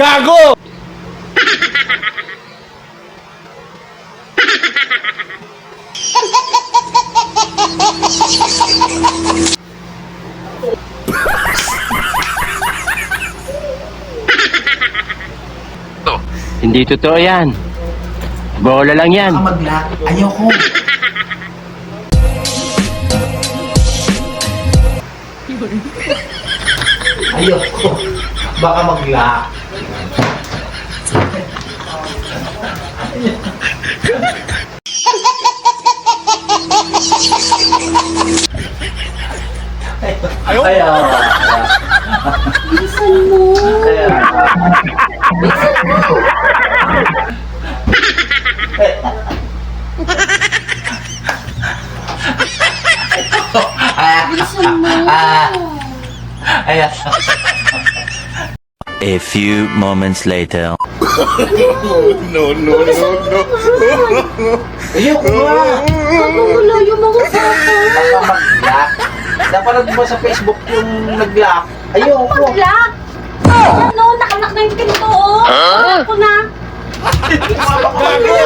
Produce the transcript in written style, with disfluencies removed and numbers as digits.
Gago! Hindi totoo yan. Bola lang yan. Mag-lock. Ayoko. Ayoko. Baka mag-lock. Ayaw. Bilisan mo. Bilisan mo. Bilisan mo. Ayan. A few moments later. Ayoko nga. Ano wala yung mga photo? Baka mag-lock. Napanood mo sa Facebook yung nag-lock? Ayoko. Mag-lock! Ano? Nakalock na yung pinto, oh. Ako na. Gago!